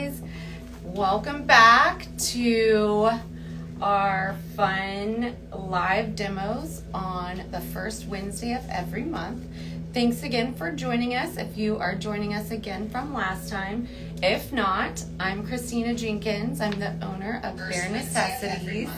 guys. Welcome back to our fun live demos on the first Wednesday of every month. Thanks again for joining us. If you are joining us again from last time, if not, I'm Christina Jenkins. I'm the owner of Bare Necessities.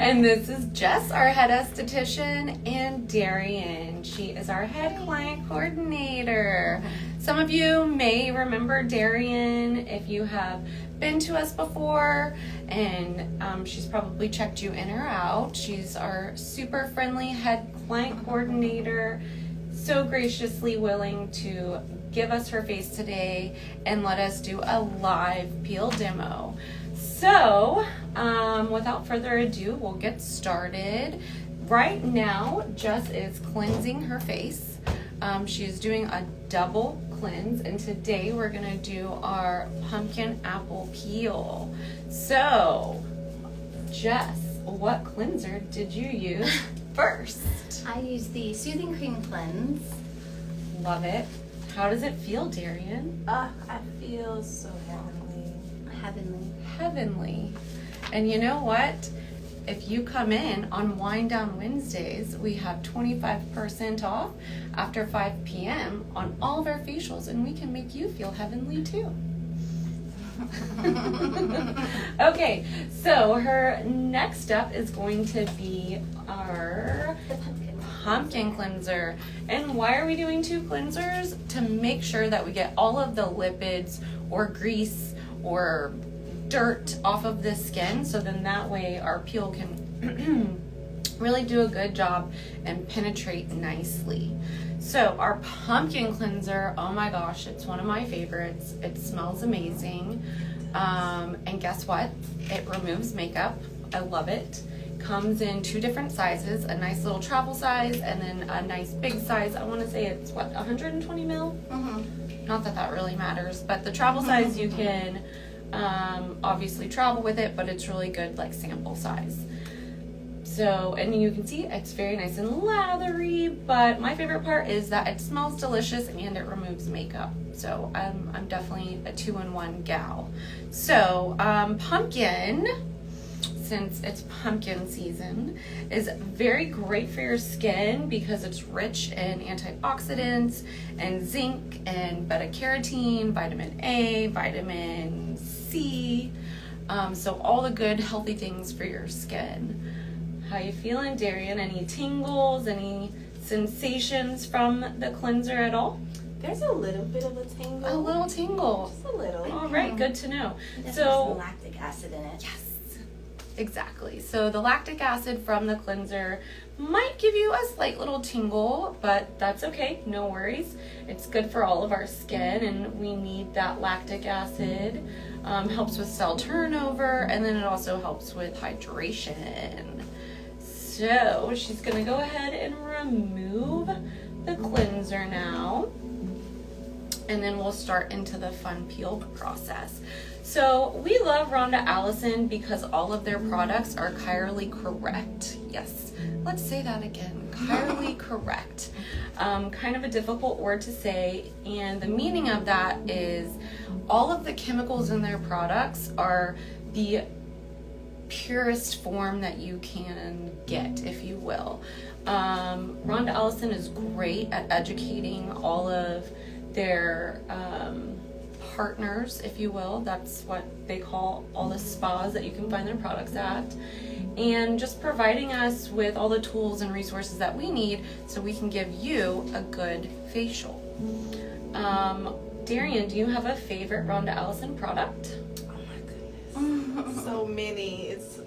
And this is Jess, our head esthetician, and Darian. She is our head client coordinator. Some of you may remember Darian if you have been to us before, and she's probably checked you in or out. She's our super friendly head client coordinator, so graciously willing to give us her face today and let us do a live peel demo. So, without further ado, we'll get started. Right now, Jess is cleansing her face. She is doing a double cleanse, and today we're gonna do our pumpkin apple peel. So, Jess, what cleanser did you use first? I used the Soothing Cream Cleanse. Love it. How does it feel, Darian? I feel so heavenly. Heavenly. And you know what? If you come in on Wind Down Wednesdays, we have 25% off after 5 p.m. on all of our facials, and we can make you feel heavenly too. Okay, so her next step is going to be our pumpkin cleanser. And why are we doing 2 cleansers? To make sure that we get all of the lipids or grease or dirt off of the skin, so then that way our peel can really do a good job and penetrate nicely. So our pumpkin cleanser, oh my gosh, it's one of my favorites. It smells amazing. And guess what? It removes makeup. I love it. Comes in 2 different sizes, a nice little travel size and then a nice big size. I want to say it's what, 120 mil? Not that that really matters, but the travel size you can obviously travel with it, but it's really good like sample size. So, and you can see it's very nice and lathery, but my favorite part is that it smells delicious and it removes makeup. So I'm definitely a 2-in-1 gal. So pumpkin, since it's pumpkin season, is very great for your skin because it's rich in antioxidants and zinc and beta-carotene, vitamin A, vitamin C, so all the good healthy things for your skin. How you feeling, Darian? Any tingles, any sensations from the cleanser at all? There's a little bit of a tingle. A little tingle. Just a little. All right, good to know. There's So some lactic acid in it. yes, exactly. So the lactic acid from the cleanser might give you a slight little tingle, but that's okay, no worries. It's good for all of our skin, and we need that lactic acid. Helps with cell turnover, and then it also helps with hydration. So she's gonna go ahead and remove the cleanser now, and then we'll start into the fun peel process. So we love Rhonda Allison because all of their products are chirally correct. Yes, let's say that again, chirally correct. Kind of a difficult word to say, and the meaning of that is all of the chemicals in their products are the purest form that you can get, if you will. Rhonda Allison is great at educating all of their partners, if you will. That's what they call all the spas that you can find their products at, and just providing us with all the tools and resources that we need so we can give you a good facial. Darian, do you have a favorite Rhonda Allison product? Oh my goodness. So many. It's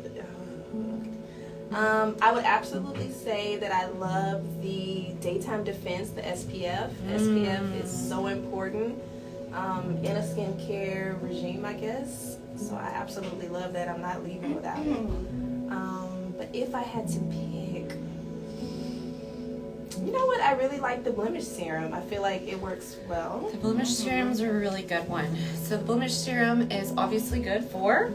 I would absolutely say that I love the daytime defense, the SPF. SPF is so important in a skincare regime, I guess. So I absolutely love that. I'm not leaving without it. But if I had to pick, you know what? I really like the blemish serum. I feel like it works well. The blemish serums are a really good one. So the blemish serum is obviously good for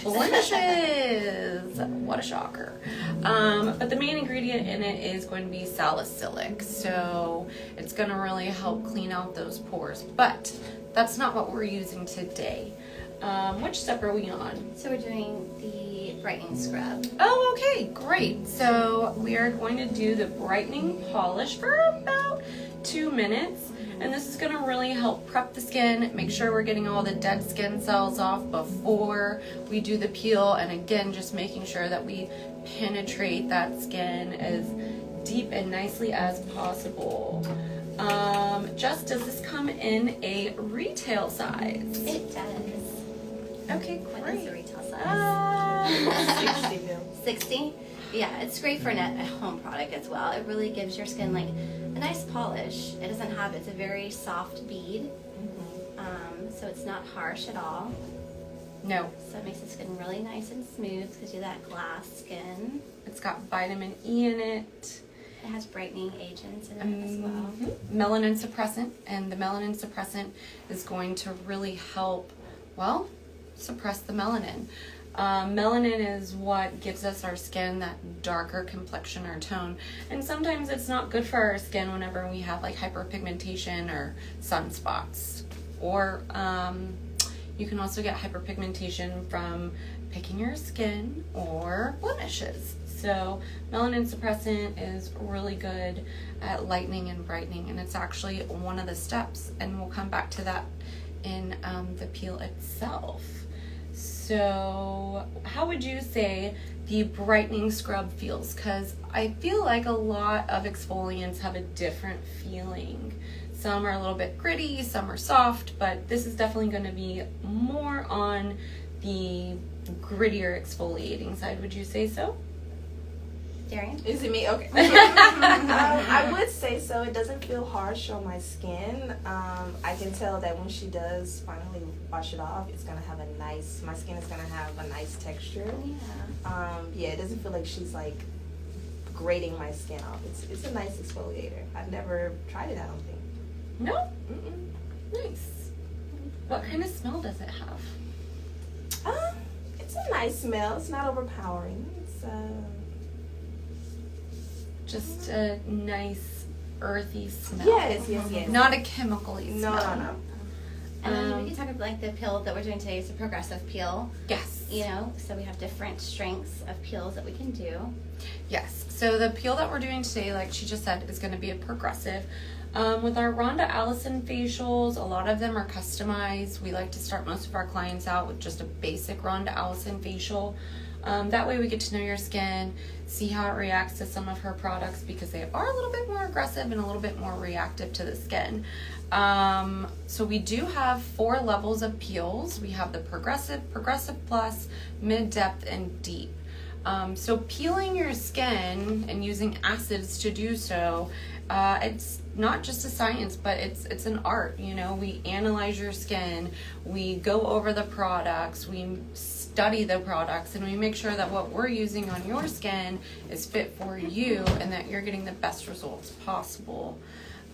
blemishes. What a shocker. But the main ingredient in it is going to be salicylic, so it's going to really help clean out those pores. But that's not what we're using today. Which step are we on? So we're doing the brightening scrub. Oh, okay, great. So we are going to do the brightening polish for about 2 minutes. And this is going to really help prep the skin, make sure we're getting all the dead skin cells off before we do the peel. And again, just making sure that we penetrate that skin as deep and nicely as possible. Jess, does this come in a retail size? It does. Okay, What is the retail size? 60 mil. 60? Yeah, it's great for a home product as well. It really gives your skin like a nice polish. It doesn't have, it's a very soft bead. So it's not harsh at all. No. So it makes the skin really nice and smooth because you have that glass skin. It's got vitamin E in it. It has brightening agents in it as well. Melanin suppressant, and the melanin suppressant is going to really help, well, suppress the melanin. Melanin is what gives us our skin that darker complexion or tone, and sometimes it's not good for our skin whenever we have like hyperpigmentation or sunspots, or you can also get hyperpigmentation from picking your skin or blemishes. So melanin suppressant is really good at lightening and brightening, and it's actually one of the steps, and we'll come back to that in the peel itself. So how would you say the brightening scrub feels? Because I feel like a lot of exfoliants have a different feeling. Some are a little bit gritty, some are soft, but this is definitely going to be more on the grittier exfoliating side. Would you say so? Darian? Is it me? Okay. I would say so. It doesn't feel harsh on my skin. I can tell that when she does finally wash it off, it's gonna have my skin is gonna have a nice texture. Yeah. It doesn't feel like she's like grating my skin off. It's a nice exfoliator. I've never tried it, I don't think. No? Mm-mm. Nice. What kind of smell does it have? It's a nice smell. It's not overpowering. It's Just a nice earthy smell. Yes. Not a chemical-y No. smell. And then we can talk about like the peel that we're doing today is a progressive peel. Yes. You know, so we have different strengths of peels that we can do. Yes. So the peel that we're doing today, like she just said, is going to be a progressive. With our Rhonda Allison facials, a lot of them are customized. We like to start most of our clients out with just a basic Rhonda Allison facial. That way we get to know your skin, see how it reacts to some of her products, because they are a little bit more aggressive and a little bit more reactive to the skin. So we do have 4 levels of peels. We have the progressive plus, mid-depth, and deep. So peeling your skin and using acids to do so, it's not just a science, but it's an art. You know, we analyze your skin, we go over the products, we study the products, and we make sure that what we're using on your skin is fit for you and that you're getting the best results possible.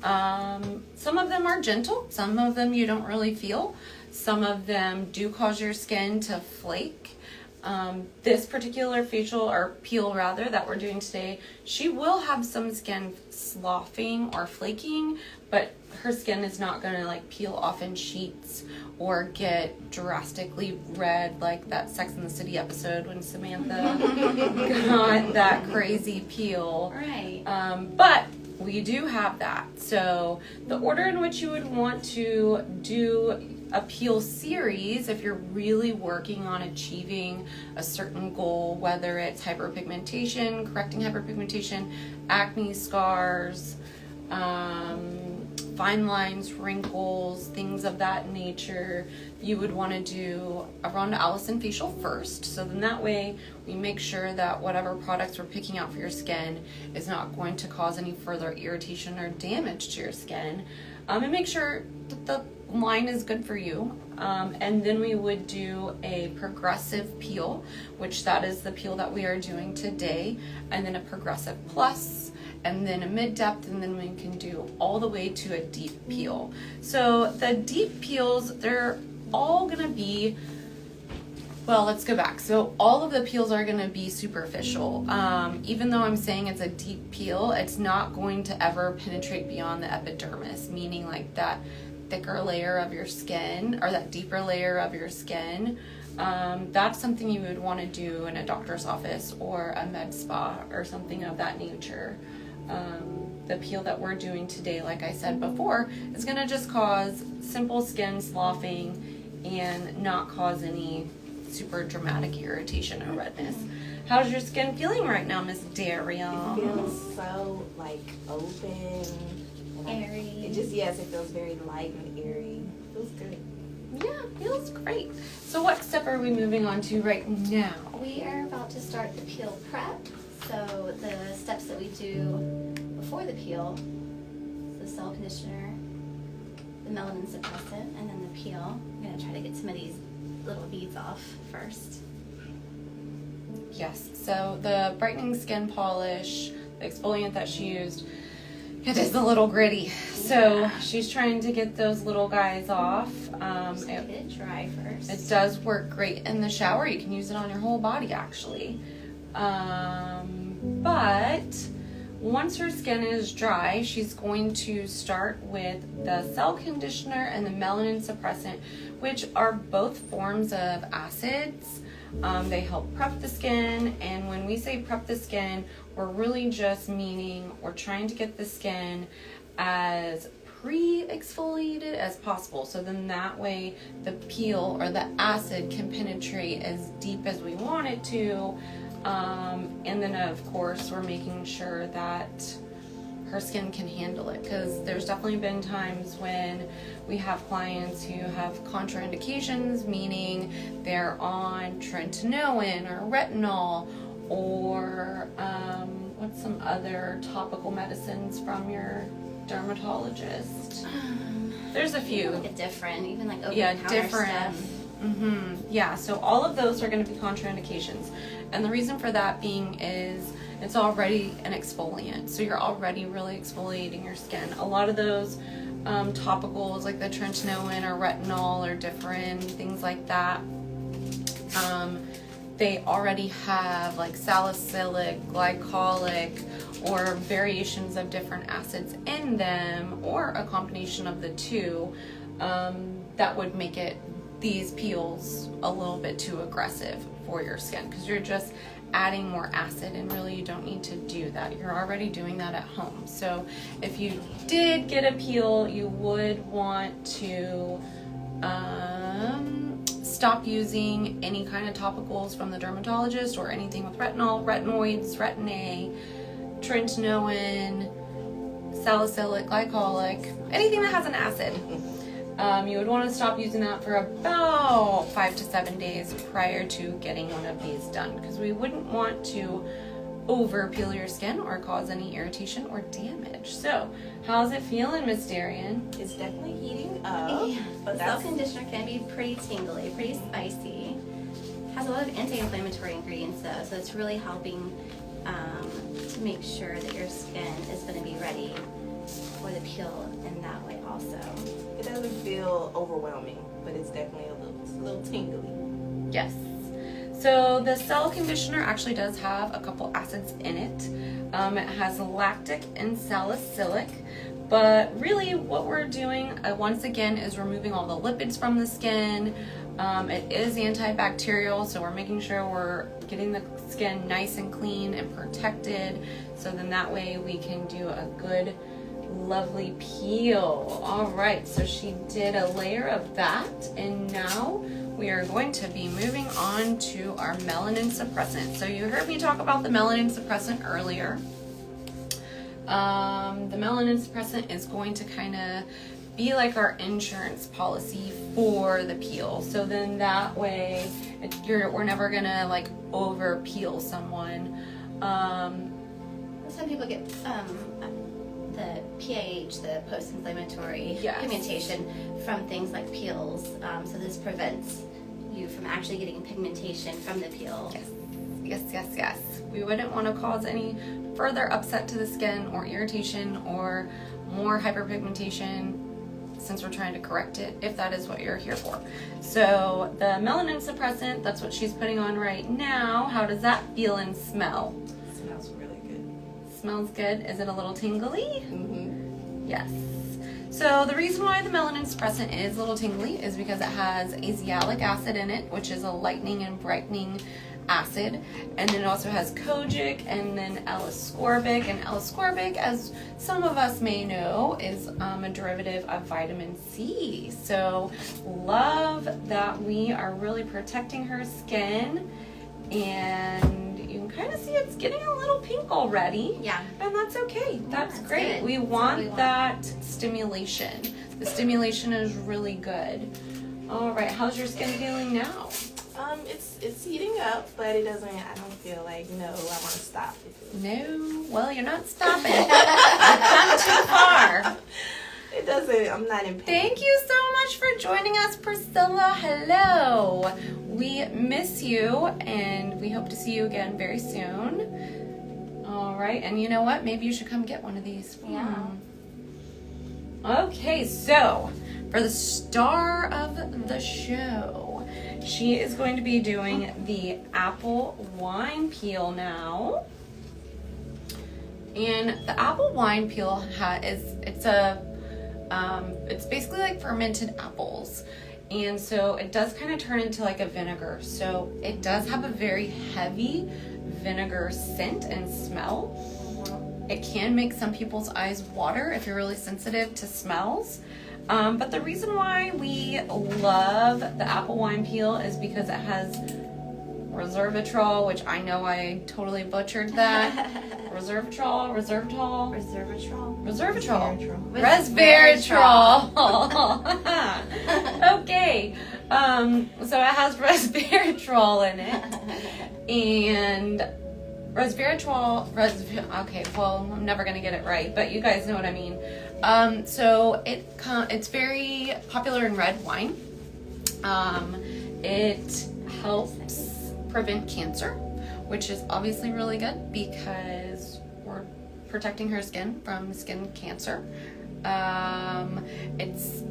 Some of them are gentle, some of them you don't really feel, some of them do cause your skin to flake. This particular facial, or peel rather, that we're doing today, she will have some skin sloughing or flaking, but her skin is not going to like peel off in sheets or get drastically red like that Sex and the City episode when Samantha got that crazy peel. Right. But we do have that. So the order in which you would want to do a peel series, if you're really working on achieving a certain goal, whether it's hyperpigmentation, correcting hyperpigmentation, acne scars, fine lines, wrinkles, things of that nature, you would want to do a Rhonda Allison facial first. So then that way we make sure that whatever products we're picking out for your skin is not going to cause any further irritation or damage to your skin. And make sure that the line is good for you. And then we would do a progressive peel, which that is the peel that we are doing today, and then a progressive plus, and then a mid-depth, and then we can do all the way to a deep peel. So the deep peels, they're all gonna be Well, let's go back. So all of the peels are going to be superficial. Even though I'm saying it's a deep peel, it's not going to ever penetrate beyond the epidermis, meaning like that thicker layer of your skin or that deeper layer of your skin. That's something you would want to do in a doctor's office or a med spa or something of that nature. The peel that we're doing today, like I said before, is going to just cause simple skin sloughing and not cause any super dramatic irritation or redness. How's your skin feeling right now, Miss Darian? It feels so like open, and Airy. It feels very light and airy. It feels good. Yeah, feels great. So what step are we moving on to right now? We are about to start the peel prep. So the steps that we do before the peel, the cell conditioner, the melanin suppressant, and then the peel. I'm going to try to get some of these little beads off first. Yes, so the brightening skin polish, the exfoliant that she used, it is a little gritty. So she's trying to get those little guys off. Just get it dry first. It does work great in the shower. You can use it on your whole body actually. But once her skin is dry, she's going to start with the cell conditioner and the melanin suppressant, which are both forms of acids. They help prep the skin, and when we say prep the skin, we're really just meaning we're trying to get the skin as pre-exfoliated as possible, so then that way the peel or the acid can penetrate as deep as we want it to. And then of course we're making sure that her skin can handle it, because there's definitely been times when we have clients who have contraindications, meaning they're on tretinoin or retinol or what's some other topical medicines from your dermatologist? There's a few. Like a different, even like over Yeah, the counter different. stuff. Yeah, so all of those are going to be contraindications. And the reason for that being is it's already an exfoliant. So you're already really exfoliating your skin. A lot of those topicals like the tretinoin or retinol or different things like that, they already have like salicylic, glycolic, or variations of different acids in them, or a combination of the two, that would make these peels a little bit too aggressive for your skin, because you're just adding more acid, and really you don't need to do that. You're already doing that at home. So if you did get a peel, you would want to stop using any kind of topicals from the dermatologist or anything with retinol, retinoids, retin-A, tretinoin, salicylic, glycolic, anything that has an acid. You would want to stop using that for about 5 to 7 days prior to getting one of these done, because we wouldn't want to over peel your skin or cause any irritation or damage. So how's it feeling, Miss Darian? It's definitely heating up. Yeah, But the cell conditioner can be pretty tingly, pretty spicy. Has a lot of anti-inflammatory ingredients though, so it's really helping to make sure that your skin is going to be ready for the peel in that way also. It doesn't feel overwhelming, but it's definitely a little tingly. Yes. So the cell conditioner actually does have a couple acids in it. It has lactic and salicylic, but really what we're doing once again is removing all the lipids from the skin. It is antibacterial, so we're making sure we're getting the skin nice and clean and protected, so then that way we can do a good, lovely peel. All right, so she did a layer of that, and now we are going to be moving on to our melanin suppressant. So you heard me talk about the melanin suppressant earlier. The melanin suppressant is going to kind of be like our insurance policy for the peel. So then that way we're never gonna like over peel someone. Some people get the PAH, the post-inflammatory Yes. pigmentation from things like peels. So this prevents you from actually getting pigmentation from the peel. Yes. We wouldn't want to cause any further upset to the skin or irritation or more hyperpigmentation. since we're trying to correct it, if that is what you're here for. So the melanin suppressant, that's what she's putting on right now. How does that feel and smell? It smells really good. Smells good. Is it a little tingly? Mm-hmm. Yes. So the reason why the melanin suppressant is a little tingly is because it has azelaic acid in it, which is a lightening and brightening acid, and then it also has kojic and then L-ascorbic, and L-ascorbic, as some of us may know, is a derivative of vitamin C. So love that we are really protecting her skin, and you can kind of see it's getting a little pink already. Yeah. And that's okay. That's that's great. good. We That's want what we want. that stimulation. The stimulation is really good. All right, how's your skin feeling now? It's heating up, but it doesn't. I don't feel like I want to stop. No, well, you're not stopping. You've come too far. It doesn't. I'm not in pain. Thank you so much for joining us, Priscilla. Hello. We miss you, and we hope to see you again very soon. All right, and you know what? Maybe you should come get one of these. Yeah. Okay, so for the star of the show, she is going to be doing the apple wine peel now. And the apple wine peel it's basically like fermented apples. And so it does kind of turn into like a vinegar. So it does have a very heavy vinegar scent and smell. It can make some people's eyes water if you're really sensitive to smells. But the reason why we love the apple wine peel is because it has resveratrol, which I know I totally butchered that. Resveratrol. Okay. So it has resveratrol in it. And okay, well, I'm never going to get it right, but you guys know what I mean. So it's very popular in red wine. It helps prevent cancer, which is obviously really good because we're protecting her skin from skin cancer. It's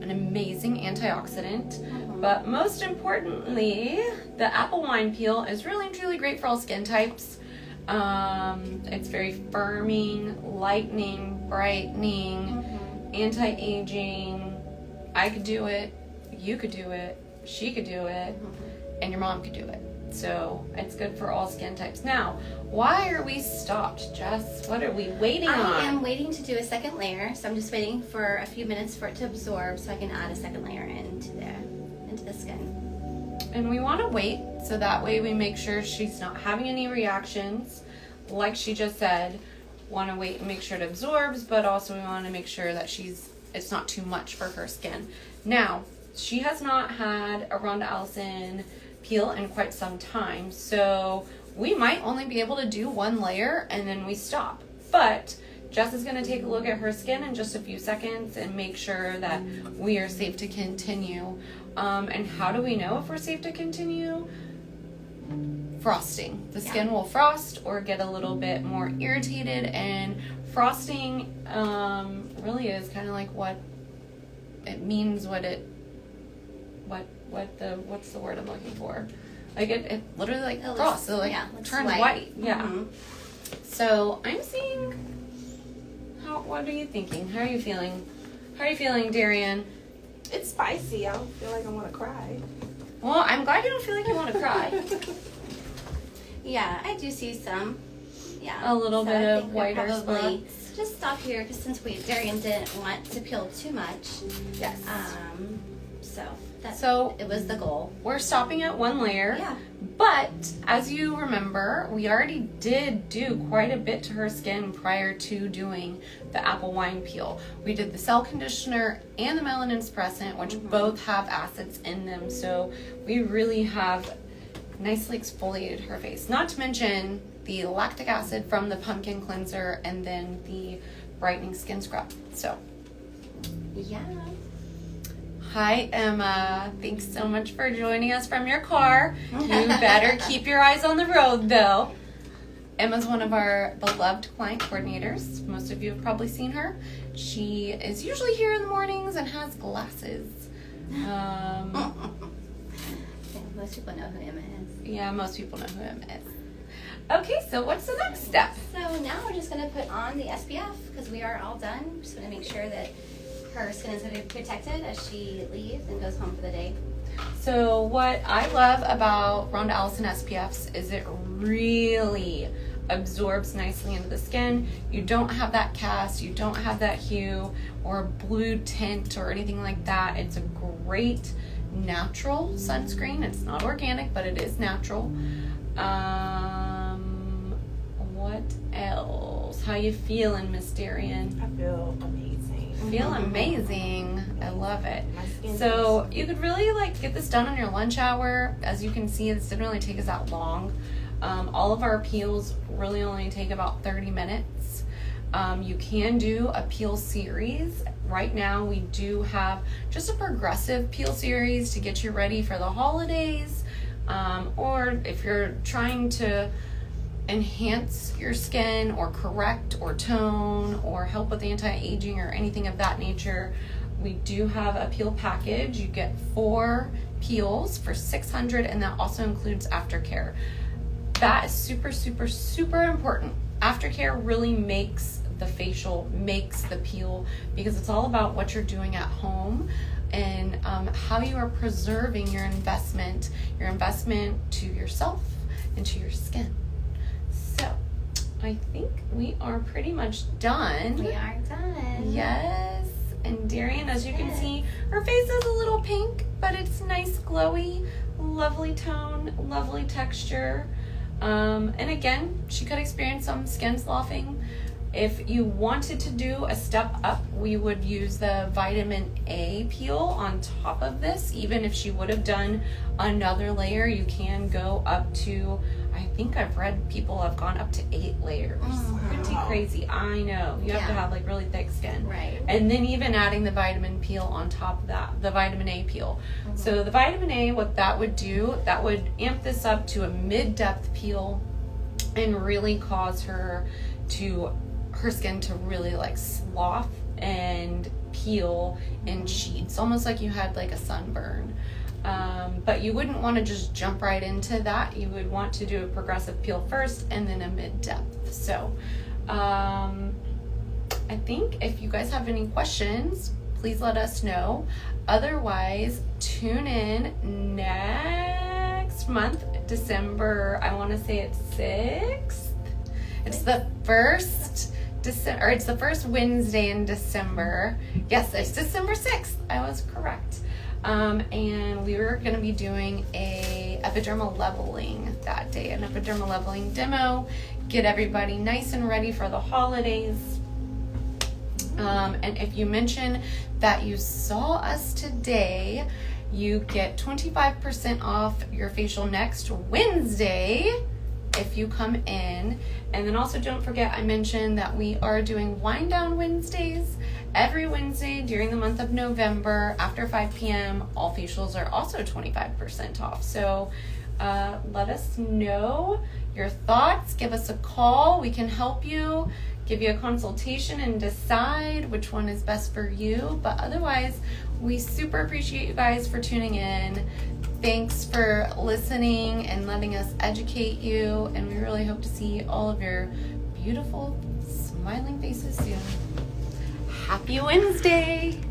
an amazing antioxidant, but most importantly, the apple wine peel is really and truly great for all skin types. It's very firming, lightening, brightening, anti-aging. I could do it, you could do it, she could do it, and your mom could do it. So it's good for all skin types. Now, why are we stopped, Jess? What are we waiting on? I am waiting to do a second layer, so I'm just waiting for a few minutes for it to absorb so I can add a second layer into the skin. And we want to wait so that way we make sure she's not having any reactions. Like she just said, want to wait and make sure it absorbs, but also we want to make sure that it's not too much for her skin. Now, she has not had a Rhonda Allison peel in quite some time, so we might only be able to do one layer and then we stop. But Jess is going to take a look at her skin in just a few seconds and make sure that we are safe to continue. And how do we know if we're safe to continue? Frosting. The skin will frost or get a little bit more irritated, and frosting really is kind of like what it means, what's the word I'm looking for? Like it literally like frosts, so like turns white. Yeah. Mm-hmm. So I'm seeing what are you thinking? How are you feeling? How are you feeling, Darian? It's spicy. I don't feel like I want to cry. Well, I'm glad you don't feel like you want to cry. Yeah, I do see some. Yeah. A little bit I of think we'll whiter probably spots. just stop here because since Darian didn't want to peel too much. Yes. So it was the goal. We're stopping at one layer. Yeah. But as you remember, we already did do quite a bit to her skin prior to doing the apple wine peel. We did the cell conditioner and the melanin suppressant, which both have acids in them. So we really have nicely exfoliated her face. Not to mention the lactic acid from the pumpkin cleanser and then the brightening skin scrub. So Yeah. hi, Emma. Thanks so much for joining us from your car. You better keep your eyes on the road, though. Emma's one of our beloved client coordinators. Most of you have probably seen her. She is usually here in the mornings and has glasses. Yeah, most people know who Emma is. Yeah, most people know who Emma is. Okay, so what's the next step? So now we're just going to put on the SPF because we are all done. We're just going to make sure that her skin is going to be protected as she leaves and goes home for the day. So what I love about Rhonda Allison SPFs is it really absorbs nicely into the skin. You don't have that cast, you don't have that hue or blue tint or anything like that. It's a great natural sunscreen. It's not organic, but it is natural. What else? How you feeling, Miss Darian? I feel amazing. Feel amazing. I love it. My skin So you could really like get this done on your lunch hour. As you can see, this didn't really take us that long. All of our peels really only take about 30 minutes. You can do a peel series. Right now we do have just a progressive peel series to get you ready for the holidays. Or if you're trying to enhance your skin or correct or tone or help with anti-aging or anything of that nature, we do have a peel package. You get 4 peels for $600, and that also includes aftercare. That is super, super, super important. Aftercare really makes the facial, makes the peel, because it's all about what you're doing at home and how you are preserving your investment to yourself and to your skin. So I think we are pretty much done. We are done. Yes. And Darian, as you can see, her face is a little pink, but it's nice, glowy, lovely tone, lovely texture. And again, she could experience some skin sloughing. If you wanted to do a step up, we would use the vitamin A peel on top of this. Even if she would have done another layer, you can go up to, I think I've read people have gone up to 8 layers. Pretty crazy. I know. You have to have like really thick skin. Right. And then even adding the vitamin peel on top of that, the vitamin A peel. So the vitamin A, what that would do, that would amp this up to a mid-depth peel and really cause her skin to really like slough and peel in sheets, almost like you had like a sunburn. But you wouldn't want to just jump right into that. You would want to do a progressive peel first and then a mid-depth. So I think if you guys have any questions, please let us know. Otherwise, tune in next month, December, I want to say it's 6th. It's the first December, or it's the first Wednesday in December. Yes, it's December 6th. I was correct. And we were going to be doing a epidermal leveling that day, an epidermal leveling demo, get everybody nice and ready for the holidays. And if you mention that you saw us today, you get 25% off your facial next Wednesday if you come in. And then also don't forget, I mentioned that we are doing wind down Wednesdays every Wednesday during the month of November after 5 p.m. All facials are also 25% off. So let us know your thoughts. Give us a call. We can help you, give you a consultation and decide which one is best for you. But otherwise, we super appreciate you guys for tuning in. Thanks for listening and letting us educate you, and we really hope to see all of your beautiful, smiling faces soon. Happy Wednesday!